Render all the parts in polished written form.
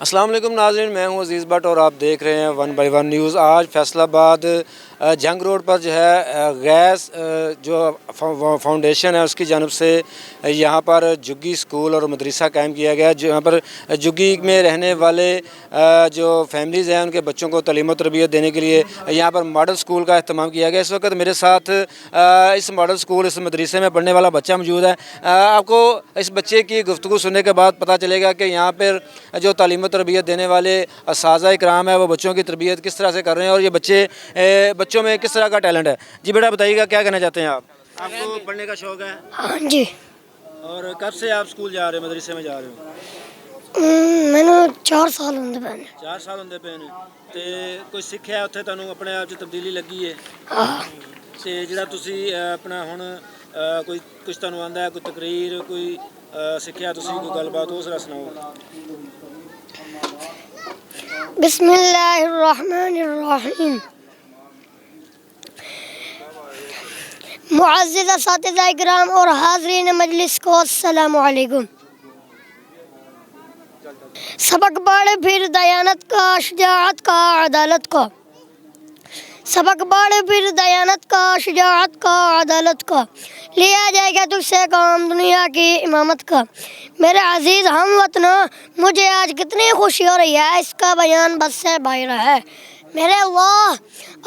السلام علیکم ناظرین، میں ہوں عزیز بٹ اور آپ دیکھ رہے ہیں 1 بائی 1 نیوز۔ آج فیصل آباد جنگ روڈ پر جو ہے گیس جو فاؤنڈیشن ہے اس کی جانب سے یہاں پر جھگی اسکول اور مدرسہ قائم کیا گیا ہے، جہاں پر جھگی میں رہنے والے جو فیملیز ہیں ان کے بچوں کو تعلیم و تربیت دینے کے لیے یہاں پر ماڈل اسکول کا اہتمام کیا گیا۔ اس وقت میرے ساتھ اس ماڈل اسکول اس مدرسے میں پڑھنے والا بچہ موجود ہے۔ آپ کو اس بچے کی گفتگو سننے کے بعد پتہ چلے گا کہ یہاں پر جو تعلیم و تربیت دینے والے اساتذہ اکرام ہیں وہ بچوں کی تربیت کس طرح سے کر رہے ہیں اور یہ بچوں میں کس طرح کا ٹیلنٹ ہے۔ جی بیٹا بتائیے گا، کیا کہنا چاہتے ہیں آپ کو پڑھنے کا شوق ہے؟ ہاں جی۔ اور کب سے آپ اسکول جا رہے ہیں، مدرسے میں جا رہے ہو؟ میں 4 سال ہوندے پے نے۔ 4 سال ہوندے پے نے تے کوئی سکھیا اتھے تانوں اپنے آپ 'ਚ تبدیلی لگی ہے؟ ہاں تے جڑا تسی اپنا ہن کوئی کچھ تانوں آندا ہے، کوئی تقریر کوئی سکھیا تسی کوئی گل بات ہو ذرا سناؤ۔ بسم اللہ الرحمن الرحیم۔ معزز اساتذہ اکرام اور حاضرین مجلس کو السلام علیکم۔ سبق پڑھے پھر دیانت کا، شجاعت کا، عدالت کا۔ سبق پڑھے پھر دیانت کا، شجاعت کا، عدالت کا، لیا جائے گا تجھ سے کام دنیا کی امامت کا۔ میرے عزیز ہم وطنوں، مجھے آج کتنی خوشی ہو رہی ہے، اس کا بیان بس سے باہر ہے۔ میرے اللہ،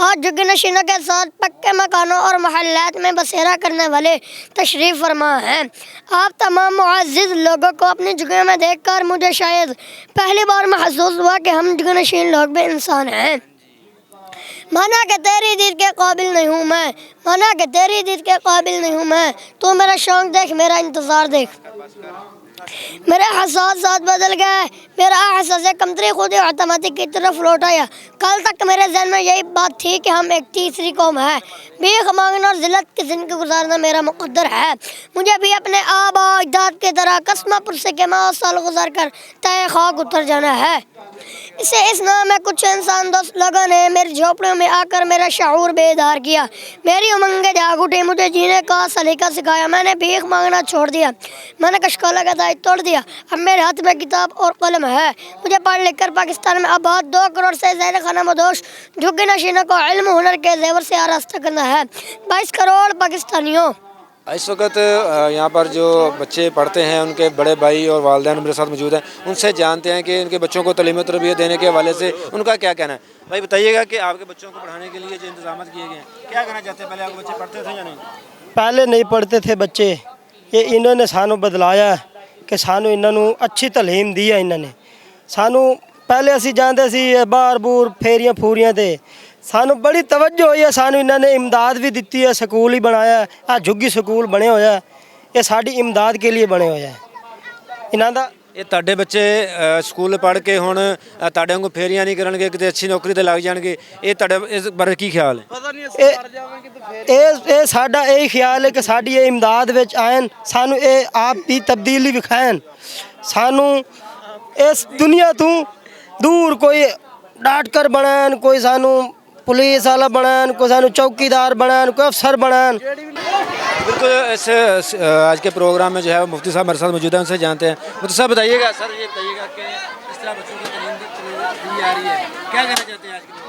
آج جھگی نشینوں کے ساتھ پکے مکانوں اور محلات میں بسیرا کرنے والے تشریف فرما ہیں۔ آپ تمام معزز لوگوں کو اپنی جھگیوں میں دیکھ کر مجھے شاید پہلی بار محسوس ہوا کہ ہم جھگی نشین لوگ بھی انسان ہیں۔ مانا کہ تیری دید کے قابل نہیں ہوں میں، مانا کہ تیری دید کے قابل نہیں ہوں میں، تو میرا شوق دیکھ، میرا انتظار دیکھ۔ میرے احساسات بدل گئے، میرا احساس کمتری خود اعتمادی کی طرف لوٹ آیا۔ کل تک میرے ذہن میں یہی بات تھی کہ ہم ایک تیسری قوم ہے، بھیک مانگنا اور ذلت کی زندگی گزارنا میرا مقدر ہے۔ مجھے بھی اپنے آبا اجداد کی طرح قسمہ پرسی کے ماہ سال گزار کر تہہ خاک اتر جانا ہے۔ اس نام میں کچھ انسان دوست لوگوں نے میری جھوپڑیوں میں آ کر میرا شعور بیدار کیا، میری امنگیں جاگ اٹھی، مجھے جینے کا سلیقہ سکھایا۔ میں نے بھیک مانگنا چھوڑ دیا، میں نے کشکولہ کا دائی توڑ دیا۔ اب میرے ہاتھ میں کتاب اور قلم ہے۔ مجھے پڑھ لکھ کر پاکستان میں آباد 2 کروڑ سے زائد خانہ مدوش جھگی نشینوں کو علم و ہنر کے زیور سے آراستہ کرنا ہے۔ 22 کروڑ پاکستانیوں۔ اس وقت یہاں پر جو بچے پڑھتے ہیں ان کے بڑے بھائی اور والدین میرے ساتھ موجود ہیں، ان سے جانتے ہیں کہ ان کے بچوں کو تعلیم و تربیت دینے کے حوالے سے ان کا کیا کہنا ہے۔ بھائی بتائیے گا کہ آپ کے بچوں کو پڑھانے کے لیے جو انتظامات کیے گئے ہیں، کیا کہنا چاہتے ہیں؟ پہلے آپ کے بچے پڑھتے تھے یا نہیں؟ پہلے نہیں پڑھتے تھے بچے، یہ انہوں نے سانو بدلایا کہ سانو انہوں اچھی تعلیم دی ہے۔ انہوں نے سانو پہلے اسی جانتے سی باہر بور پھیریاں پھوریاں تے، سانو بڑی توجہ ہوئی ہے، سانو انہوں نے امداد بھی دیتی ہے، سکول ہی بنایا ہے، جھگی سکول بنے ہویا ہے، یہ ساری امداد کے لیے بنے ہویا ہے۔ انہاں دا یہ تہاڈے بچے سکول پڑھ کے ہن تہاڈے وانگوں پھیریاں نہیں کرن گے، کتے اچھی نوکری تے لگ جان گے، یہ تہاڈے اس بارے کی خیال ہے؟ اے ساڈا یہی خیال ہے کہ ساڈی یہ امداد وچ آئن، سانو اے آپ دی تبدیلی وکھائن، سانو اس دنیا تو دور کوئی ڈاکٹر بنائن، کوئی سانو پولیس والا بنائن، کوئی سانو چوکیدار بنائن، کوئی افسر بنائن۔ بالکل اس آج کے پروگرام میں جو ہے مفتی صاحب ہمارے ساتھ موجود ہیں، ان سے جانتے ہیں۔ مفتی صاحب بتائیے گا، سر یہ بتائیے گا کہ اس طرح بچوں کی تعلیم دی جا رہی ہے، کیا کہنا چاہتے ہیں آج کے دور؟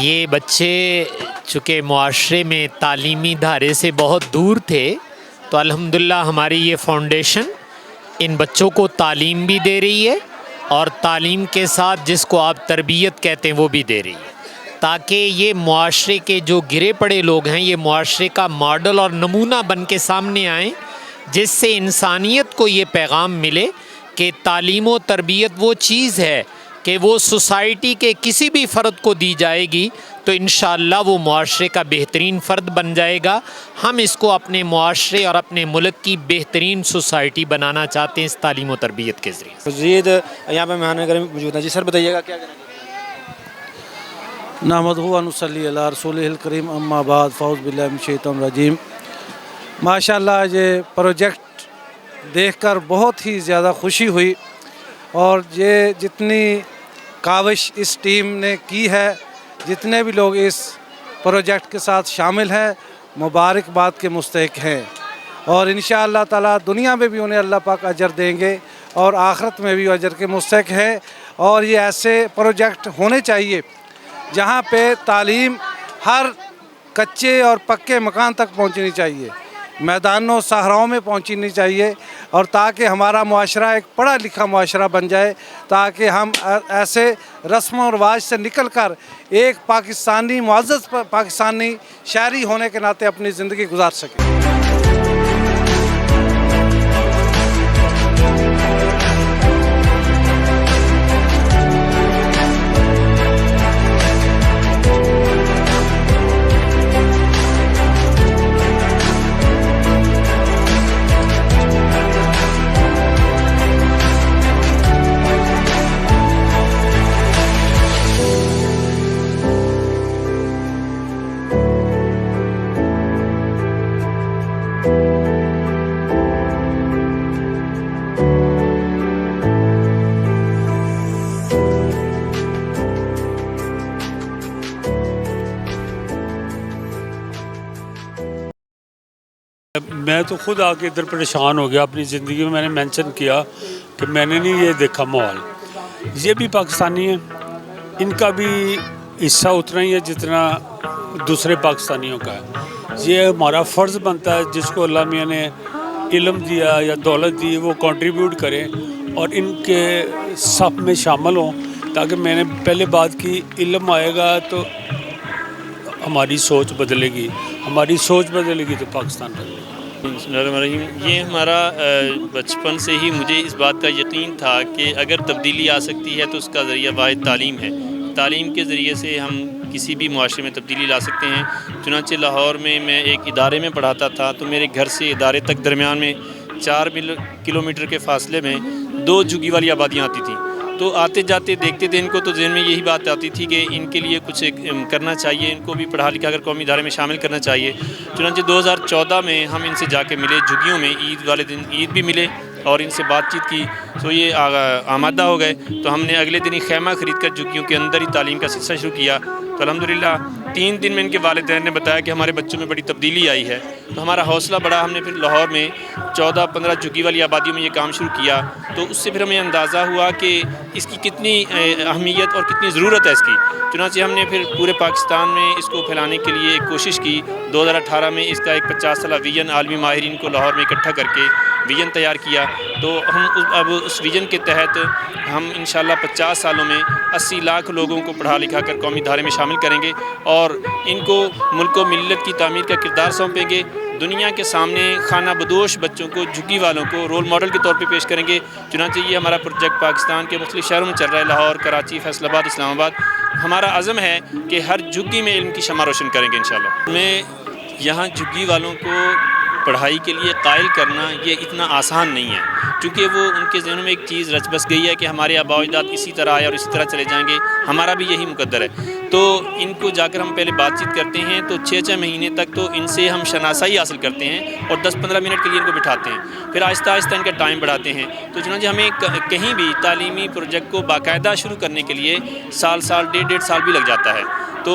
یہ بچے چونکہ معاشرے میں تعلیمی دھارے سے بہت دور تھے، تو الحمدللہ ہماری یہ فاؤنڈیشن ان بچوں کو تعلیم بھی دے رہی ہے، اور تعلیم کے ساتھ جس کو آپ تربیت کہتے ہیں وہ بھی دے رہی ہے، تاکہ یہ معاشرے کے جو گرے پڑے لوگ ہیں یہ معاشرے کا ماڈل اور نمونہ بن کے سامنے آئیں، جس سے انسانیت کو یہ پیغام ملے کہ تعلیم و تربیت وہ چیز ہے کہ وہ سوسائٹی کے کسی بھی فرد کو دی جائے گی تو انشاءاللہ وہ معاشرے کا بہترین فرد بن جائے گا۔ ہم اس کو اپنے معاشرے اور اپنے ملک کی بہترین سوسائٹی بنانا چاہتے ہیں اس تعلیم و تربیت کے ذریعے۔ مزید یہاں پہ مہمان گرامی موجود ہیں۔ جی سر بتائیے گا، کیا کہنا چاہتے ہیں؟ نحمدہ و نصلی علی رسولہ الکریم، اما بعد، فاعوذ باللہ من الشیطان الرجیم۔ ماشاءاللہ یہ پروجیکٹ دیکھ کر بہت ہی زیادہ خوشی ہوئی، और ये जितनी काविश इस टीम ने की है, जितने भी लोग इस प्रोजेक्ट के साथ शामिल हैं, मुबारकबाद के मुस्तहिक हैं और इंशाअल्लाह ताला दुनिया में भी उन्हें अल्लाह पाक अजर देंगे और आखिरत में भी अजर के मुस्तहिक हैं। और ये ऐसे प्रोजेक्ट होने चाहिए जहाँ पे तालीम हर कच्चे और पक्के मकान तक पहुँचनी चाहिए, मैदानों सहराओं में पहुँचनी चाहिए और ताकि हमारा मुआशरा एक पढ़ा लिखा मुआशरा बन जाए, ताकि हम ऐसे रस्म और रिवाज से निकल कर एक पाकिस्तानी मुअज़्ज़ज़ पाकिस्तानी शहरी होने के नाते अपनी ज़िंदगी गुजार सकें। मैं तो खुद आके इधर परेशान हो गया अपनी ज़िंदगी में। मैंने मेंशन किया कि मैंने नहीं ये देखा माहौल। ये भी पाकिस्तानी है, इनका भी हिस्सा उतना ही है जितना दूसरे पाकिस्तानियों का है। ये हमारा फ़र्ज़ बनता है, जिसको अल्लाह मियाँ ने इल्म दिया या दौलत दी वो कंट्रीब्यूट करें और इनके सब में शामिल हों, ताकि मैंने पहले बात की इल्म आएगा तो हमारी सोच बदलेगी, हमारी सोच बदलेगी तो पाकिस्तान बदलेगा। ये हमारा बचपन से ही मुझे इस बात का यकीन था कि अगर तब्दीली आ सकती है तो उसका ज़रिया वाहिद तालीम है। तालीम के ज़रिए से हम किसी भी मुआशरे में तब्दीली ला सकते हैं। चुनांचे लाहौर में मैं एक इदारे में पढ़ाता था, तो मेरे घर से इदारे तक दरमियान में 4 किलोमीटर के फासले में 2 झुग्गी वाली आबादियाँ आती थीं। तो आते जाते देखते थे इनको, तो जहन में यही बात आती थी कि इनके लिए कुछ करना चाहिए, इनको भी पढ़ा लिखा कर कौमी इदारे में शामिल करना चाहिए। चुनांचे 2014 में हम इनसे जाके मिले झुग्गियों में, ईद वाले दिन ईद भी मिले और इनसे बातचीत की, तो ये आमादा हो गए। तो हमने अगले दिन ही खैमा ख़रीद कर झुग्गियों के अंदर ही तालीम का सिलसिला शुरू किया। तो अल्हम्दुलिल्लाह 3 दिन में इनके वालिदैन ने बताया कि हमारे बच्चों में बड़ी तब्दीली आई है। तो हमारा हौसला बढ़ा, हमने फिर लाहौर में 14-15 झुग्गी वाली आबादियों में ये काम शुरू किया। तो उससे फिर हमें अंदाज़ा हुआ कि इसकी कितनी अहमियत और कितनी ज़रूरत है इसकी। चुनांचे हमने फिर पूरे पाकिस्तान में इसको फैलाने के लिए एक कोशिश की। 2018 में इसका एक 50 साला विजन आलमी माहिरीन को लाहौर में इकट्ठा करके विजन तैयार किया। तो हम अब उस विजन के तहत हम इंशाल्लाह 50 सालों में 80 लाख लोगों को पढ़ा लिखा कर कौमी धारे में शामिल करेंगे और इनको मुल्क व मिल्लत की तामीर का किरदार सौंपेंगे। दुनिया के सामने खाना बदोश बच्चों को, झुग्गी वालों को रोल मॉडल के तौर पे पेश करेंगे। चुनांचे ये हमारा प्रोजेक्ट पाकिस्तान के मुख्तलिफ शहरों में चल रहा है, लाहौर, कराची, फैसलाबाद, इस्लामाबाद। हमारा अज़म है कि हर झुग्गी में इल्म की शमा रोशन करेंगे इंशाल्लाह। मैं यहाँ झुग्गी वालों को पढ़ाई के लिए कायल करना ये इतना आसान नहीं है, क्योंकि वो उनके ज़हनों में एक चीज़ रच बस गई है कि हमारे आबा अजदाद इसी तरह आए और इसी तरह चले जाएंगे, हमारा भी यही मुकद्दर है। तो इनको जाकर हम पहले बातचीत करते हैं, तो 6-6 महीने तक तो इनसे हम शनासाई हासिल करते हैं और 10-15 मिनट के लिए इनको बिठाते हैं, फिर आहिस्ता आहिस्ता इनका टाइम बढ़ाते हैं। तो चुनांचे हमें कहीं भी तालीमी प्रोजेक्ट को बाकायदा शुरू करने के लिए साल 1.5 साल भी लग जाता है। तो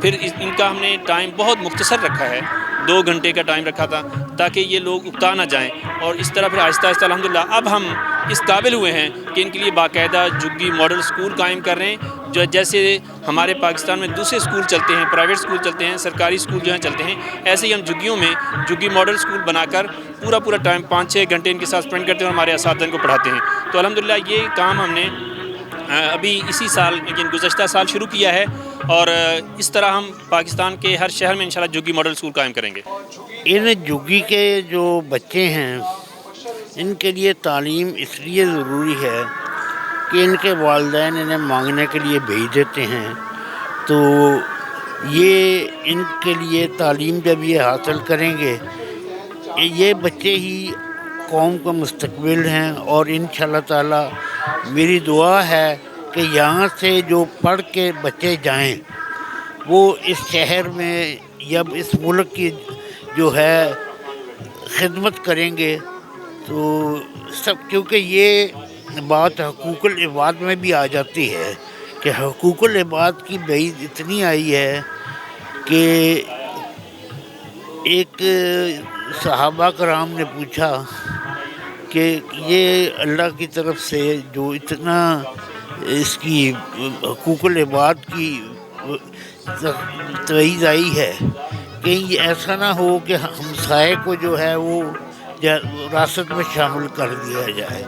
फिर इनका हमने टाइम बहुत मुख्तसर रखा है, 2 घंटे का टाइम रखा था, ताकि ये लोग उकता ना जाएं। और इस तरह फिर आहिस्ता आहिस्ता अल्हम्दुलिल्लाह अब हम इस काबिल हुए हैं कि इनके लिए बाकायदा झुग्गी मॉडल स्कूल कायम कर रहे हैं। जो जैसे हमारे पाकिस्तान में दूसरे स्कूल चलते हैं, प्राइवेट स्कूल चलते हैं, सरकारी स्कूल जो हैं चलते हैं, ऐसे ही हम झुग्गियों में झुग्गी मॉडल स्कूल बनाकर पूरा टाइम 5-6 घंटे इनके साथ स्पेंड करते हैं और हमारे असातिज़ा को पढ़ाते हैं। तो अल्हम्दुलिल्लाह ये काम हमने अभी इसी साल, लेकिन गुज़श्ता साल शुरू किया है और इस तरह हम पाकिस्तान के हर शहर में इंशाल्लाह झुग्गी मॉडल स्कूल कायम करेंगे। इन झुग्गी के जो बच्चे हैं इनके लिए तालीम इसलिए ज़रूरी है कि इनके वालिदैन इन्हें मांगने के लिए भेज देते हैं, तो ये इनके लिए तालीम जब ये हासिल करेंगे, ये बच्चे ही कौम का मुस्तकबिल हैं। और इंशाअल्लाह ताला मेरी दुआ है कि यहाँ से जो पढ़ के बच्चे जाएं वो इस शहर में या इस मुल्क की जो है खिदमत करेंगे। तो सब, क्योंकि ये बात हकूक़ुल इबाद में भी आ जाती है कि हकूक़ुल इबाद की वईद इतनी आई है कि एक सहाबा कराम ने पूछा कि ये अल्लाह की तरफ से जो इतना इसकी हकूक़ुल इबाद की तवीज़ आई है, कहीं ये ऐसा ना हो कि हमसाए को जो है वो विरासत में शामिल कर दिया जाए,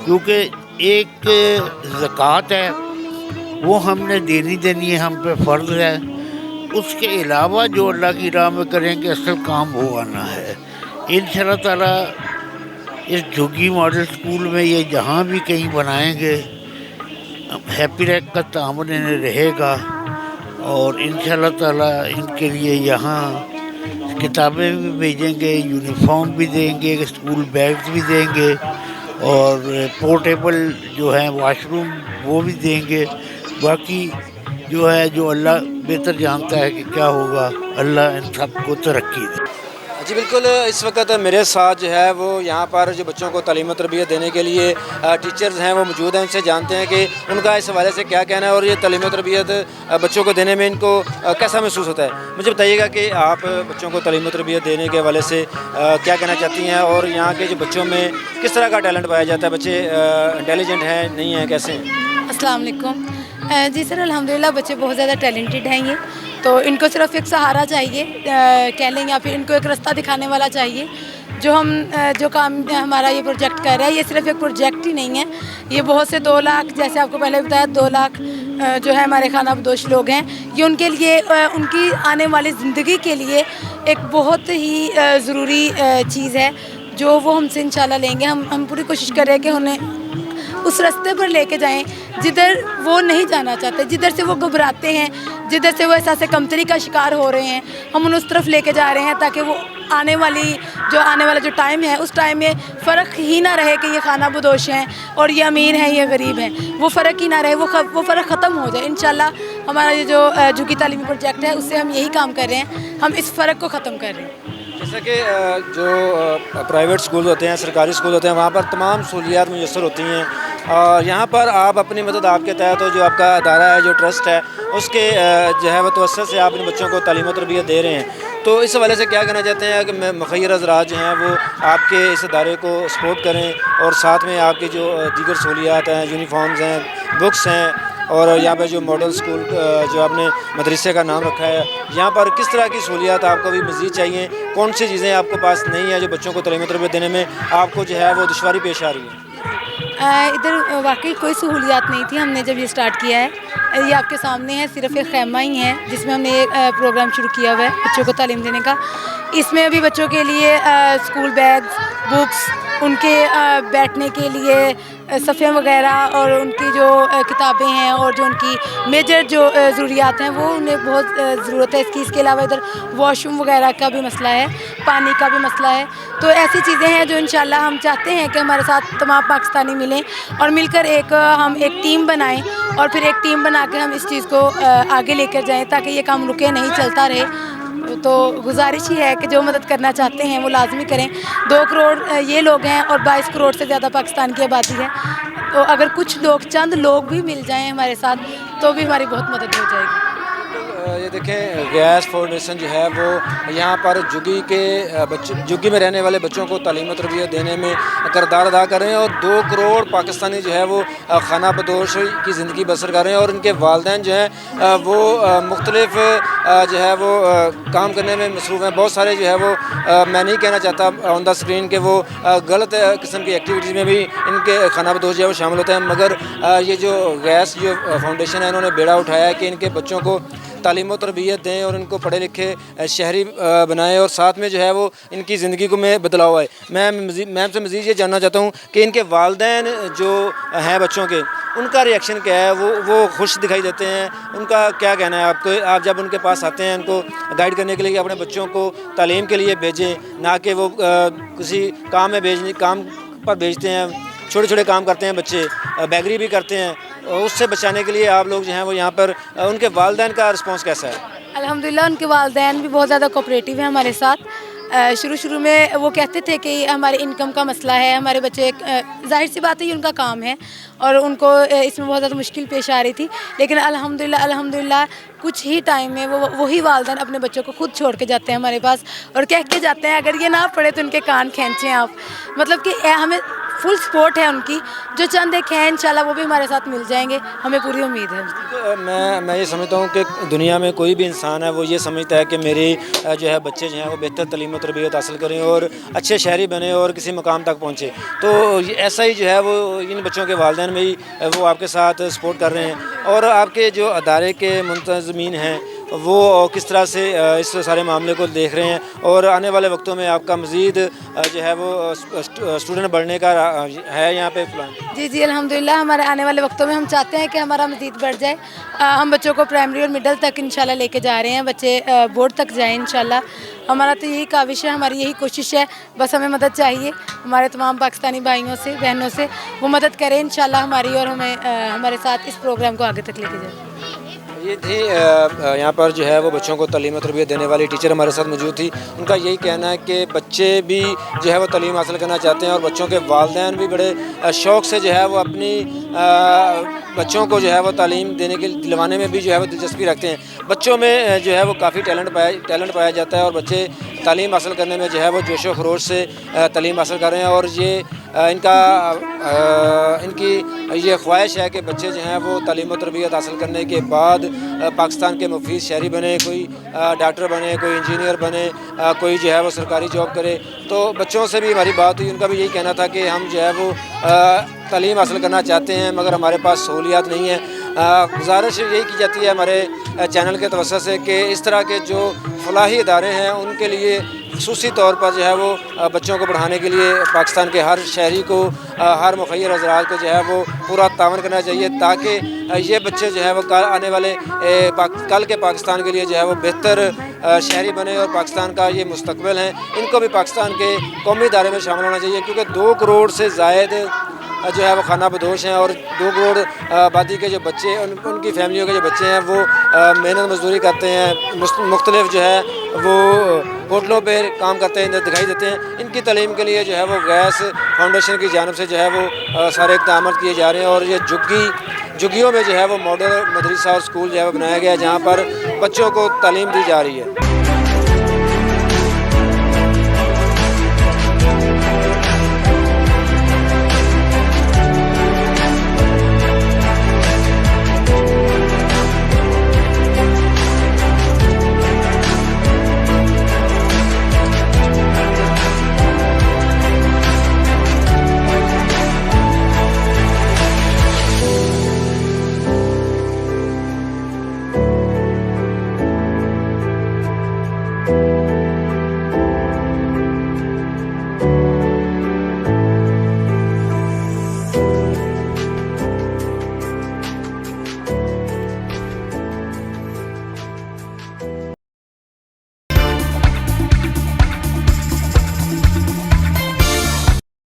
क्योंकि एक ज़कात है वो हमने देनी है, हम पे फ़र्ज़ है। उसके अलावा जो अल्लाह की राह में करेंगे असल काम वो आना है। इंशाअल्लाह ताला इस झुग्गी मॉडल स्कूल में ये जहाँ भी कहीं बनाएंगे हैप्पी रैक का तामन इन्हें रहेगा, और इंशाअल्लाह ताला इनके लिए यहाँ किताबें भी भेजेंगे, यूनिफॉर्म भी देंगे, स्कूल बैग्स भी देंगे, और पोर्टेबल जो है वाशरूम वो भी देंगे। बाकी जो है जो अल्लाह बेहतर जानता है कि क्या होगा, अल्लाह इन सबको तरक्की दे। जी बिल्कुल, इस वक्त मेरे साथ जो है वो यहाँ पर जो बच्चों को तालीम और तरबियत देने के लिए टीचर्स हैं वो मौजूद हैं। उनसे जानते हैं कि उनका इस हवाले से क्या कहना है और ये तालीम और तरबियत बच्चों को देने में इनको कैसा महसूस होता है। मुझे बताइएगा कि आप बच्चों को तालीम और तरबियत देने के हवाले से क्या कहना चाहती हैं, और यहाँ के जो बच्चों में किस तरह का टैलेंट पाया जाता है, बच्चे इंटेलिजेंट हैं नहीं हैं, कैसे हैं? अस्सलाम वालेकुम। जी सर, अल्हम्दुलिल्लाह बच्चे बहुत ज़्यादा टैलेंटेड हैं ये, तो इनको सिर्फ एक सहारा चाहिए कह लें, या फिर इनको एक रास्ता दिखाने वाला चाहिए। जो काम हमारा ये प्रोजेक्ट कर रहा है, ये सिर्फ एक प्रोजेक्ट ही नहीं है, ये बहुत से 2 लाख, जैसे आपको पहले बताया 2 लाख जो है हमारे खाना बदोश लोग हैं, ये उनके लिए उनकी आने वाली ज़िंदगी के लिए एक बहुत ही ज़रूरी चीज़ है जो वो हमसे इंशाल्लाह लेंगे। हम पूरी कोशिश कर रहे हैं कि उन्हें उस रास्ते पर लेके जाएं जिधर वो नहीं जाना चाहते, जिधर से वो घबराते हैं, जिधर से वो एहसास कमतरी का शिकार हो रहे हैं, हम उन्हें उस तरफ लेके जा रहे हैं ताकि वो आने वाला जो टाइम है उस टाइम में फ़र्क ही ना रहे कि ये खाना बदोश हैं और ये अमीर हैं, ये गरीब हैं, वो फ़र्क ही ना रहे, वो फ़र्क ख़त्म हो जाए। इंशाल्लाह हमारा ये जो झुग्गी तालीमी प्रोजेक्ट है उससे हम यही काम कर रहे हैं, हम इस फ़र्क को ख़त्म कर रहे हैं। जैसा कि जो प्राइवेट स्कूल होते हैं, सरकारी स्कूल होते हैं, वहाँ पर तमाम सहूलियात मुयस्सर होती हैं, और यहाँ पर आप अपनी मदद आपके तहत जो आपका अदारा है, जो ट्रस्ट है, उसके जो है वो तवस्सुत से आप अपने बच्चों को तालीम और तरबियत दे रहे हैं। तो इस हवाले से क्या कहना चाहते हैं कि मुखय्यर हज़रात जो हैं वो आपके इस अदारे को सपोर्ट करें, और साथ में आपकी जो दीगर सहूलियात हैं, यूनिफॉर्म्स हैं, बुक्स हैं, और यहाँ पर जो मॉडल स्कूल जो आपने मदरसे का नाम रखा है, यहाँ पर किस तरह की सहूलियात आपको भी मज़ीद चाहिए, कौन सी चीज़ें आपके पास नहीं है जो बच्चों को तालीम और तरबियत देने में आपको जो है वो दुश्वारी पेश आ रही है? इधर वाकई कोई सहूलियात नहीं थी हमने जब ये स्टार्ट किया है। ये आपके सामने है, सिर्फ एक खैमा ही है जिसमें हमने एक प्रोग्राम शुरू किया हुआ है बच्चों को तालीम देने का। इसमें अभी बच्चों के लिए स्कूल बैग्स, बुक्स, उनके बैठने के लिए सफ़े वगैरह, और उनकी जो किताबें हैं और जो उनकी मेजर जो ज़रूरियात हैं वो उन्हें बहुत ज़रूरत है इसकी। इसके अलावा इधर वॉशरूम वगैरह का भी मसला है, पानी का भी मसला है। तो ऐसी चीज़ें हैं जो इंशाल्लाह हम चाहते हैं कि हमारे साथ तमाम पाकिस्तानी मिलें और मिलकर हम एक टीम बनाएं, और फिर एक टीम बना के हम इस चीज़ को आगे लेकर जाएँ ताकि ये काम रुके नहीं, चलता रहे। तो गुजारिश ही है कि जो मदद करना चाहते हैं वो लाजमी करें। 2 करोड़ ये लोग हैं और 22 करोड़ से ज़्यादा पाकिस्तान की आबादी है, तो अगर कुछ लोग, चंद लोग भी मिल जाएं हमारे साथ तो भी हमारी बहुत मदद हो जाएगी। ये देखें, गैस फाउंडेशन जो है वो यहाँ पर झुग्गी में रहने वाले बच्चों को तालीम और तरबियत देने में किरदार अदा कर रहे हैं, और 2 करोड़ पाकिस्तानी जो है वो खाना बदोश की ज़िंदगी बसर कर रहे हैं, और उनके वालिदैन जो हैं वो मुख्तलिफ जो है वो काम करने में मसरूफ़ हैं। बहुत सारे जो है वो मैं नहीं कहना चाहता ऑन द स्क्रीन के वो गलत किस्म की एक्टिविटीज़ में भी इनके खाना बदोश जो है वो शामिल होते हैं, मगर ये जो गैस जो फाउंडेशन है इन्होंने बेड़ा उठाया है कि इनके बच्चों को तालीम और तरबियत दें और इनको पढ़े लिखे शहरी बनाएं, और साथ में जो है वो इनकी ज़िंदगी को में बदलाव आए। मैं से मज़ीद ये जानना चाहता हूँ कि इनके वालिदैन जो हैं बच्चों के, उनका रिएक्शन क्या है, वो खुश दिखाई देते हैं, उनका क्या कहना है आपको? आप जब उनके पास आते हैं उनको गाइड करने के लिए अपने बच्चों को तालीम के लिए भेजें, ना कि वो किसी काम पर भेजते हैं, छोटे छोटे काम करते हैं बच्चे, बैगरी भी करते हैं, उससे बचाने के लिए आप लोग जो हैं वो यहाँ पर उनके वालिदैन का रिस्पांस कैसा है? अल्हम्दुलिल्लाह उनके वालिदैन भी बहुत ज़्यादा कोऑपरेटिव हैं हमारे साथ। शुरू में वो कहते थे कि हमारे इनकम का मसला है, हमारे बच्चे ज़ाहिर सी बात है ये उनका काम है और उनको इसमें बहुत ज़्यादा मुश्किल पेश आ रही थी, लेकिन अल्हम्दुलिल्लाह कुछ ही टाइम में वही वालिदैन अपने बच्चों को खुद छोड़ के जाते हैं हमारे पास और कह के जाते हैं अगर ये ना पढ़े तो उनके कान खींचें आप। मतलब कि हमें फुल सपोर्ट है उनकी, जो चंद एक हैं इंशाल्लाह वो भी हमारे साथ मिल जाएंगे, हमें पूरी उम्मीद है। मैं ये समझता हूँ कि दुनिया में कोई भी इंसान है वो ये समझता है कि मेरे जो है बच्चे जो हैं वो बेहतर तालीम और तरबियत हासिल करें और अच्छे शहरी बने और किसी मकाम तक पहुँचे। तो ऐसा ही जो है वो इन बच्चों के वालिदैन में ही वो आपके साथ सपोर्ट कर रहे हैं और आपके जो अदारे के मुंतज़मीन हैं वो किस तरह से इस सारे मामले को देख रहे हैं और आने वाले वक्तों में आपका मज़ीद जो है वो स्टूडेंट बढ़ने का है यहाँ पे प्लान? जी अल्हम्दुलिल्लाह हमारे आने वाले वक्तों में हम चाहते हैं कि हमारा मज़ीद बढ़ जाए। हम बच्चों को प्राइमरी और मिडल तक इंशाल्लाह लेके जा रहे हैं, बच्चे बोर्ड तक जाएँ इंशाल्लाह। हमारा तो यही काविश है, हमारी यही कोशिश है, बस हमें मदद चाहिए हमारे तमाम पाकिस्तानी भाइयों से बहनों से, वो मदद करें इंशाल्लाह हमारी और हमें हमारे साथ इस प्रोग्राम को आगे तक लेके जाए। ये थी यहाँ पर जो है वो बच्चों को तालीम और तरबियत देने वाली टीचर हमारे साथ मौजूद थी। उनका यही कहना है कि बच्चे भी जो है वो तालीम हासिल करना चाहते हैं और बच्चों के वालिदैन भी बड़े शौक़ से जो है वो अपनी बच्चों को जो है वो तालीम देने के दिलवाने में भी जो है वो दिलचस्पी रखते हैं। बच्चों में जो है वो काफ़ी टैलेंट पाया जाता है और बच्चे तालीम हासिल करने में जो है वो जोश व खरोश से तालीम हासिल कर रहे हैं और ये इनकी ये ख्वाहिश है कि बच्चे जो हैं वो तालीम और तरबियत हासिल करने के बाद पाकिस्तान के मुफीद शहरी बने, कोई डॉक्टर बने, कोई इंजीनियर बने, कोई जो है वो सरकारी जॉब करे। तो बच्चों से भी हमारी बात हुई, उनका भी यही कहना था कि हम जो है वो तालीम हासिल करना चाहते हैं मगर हमारे पास सहूलियात नहीं है। गुजारिश यही की जाती है हमारे चैनल के तवज्जो से कि इस तरह के जो फलाही इदारे हैं उनके लिए ख़ुसूसी तौर पर जो है वो बच्चों को पढ़ाने के लिए पाकिस्तान के हर शहरी को, हर मुखय्यर हज़रात को जो है वो पूरा तावन करना चाहिए ताकि ये बच्चे जो है वो आने वाले कल के पाकिस्तान के लिए जो है वो बेहतर शहरी बने और पाकिस्तान का ये मुस्तकबिल है। इनको भी पाकिस्तान के कौमी इदारे में शामिल होना चाहिए क्योंकि 2 करोड़ से ज़ायद जो है वो खाना बदोश हैं और 2 करोड़ आबादी के जो बच्चे उनकी फैमिलियों के जो बच्चे हैं वो मेहनत मजदूरी करते हैं, मुख्तलिफ जो है वो होटलों पे काम करते हैं, दिखाई देते हैं। इनकी तालीम के लिए जो है वो गैस फाउंडेशन की जानिब से जो है वो सारे इक़दाम किए जा रहे हैं और ये झुग्गियों में जो है वो मॉडल मदरसा और स्कूल जो है वो बनाया गया है जहाँ पर बच्चों को तालीम दी जा रही है।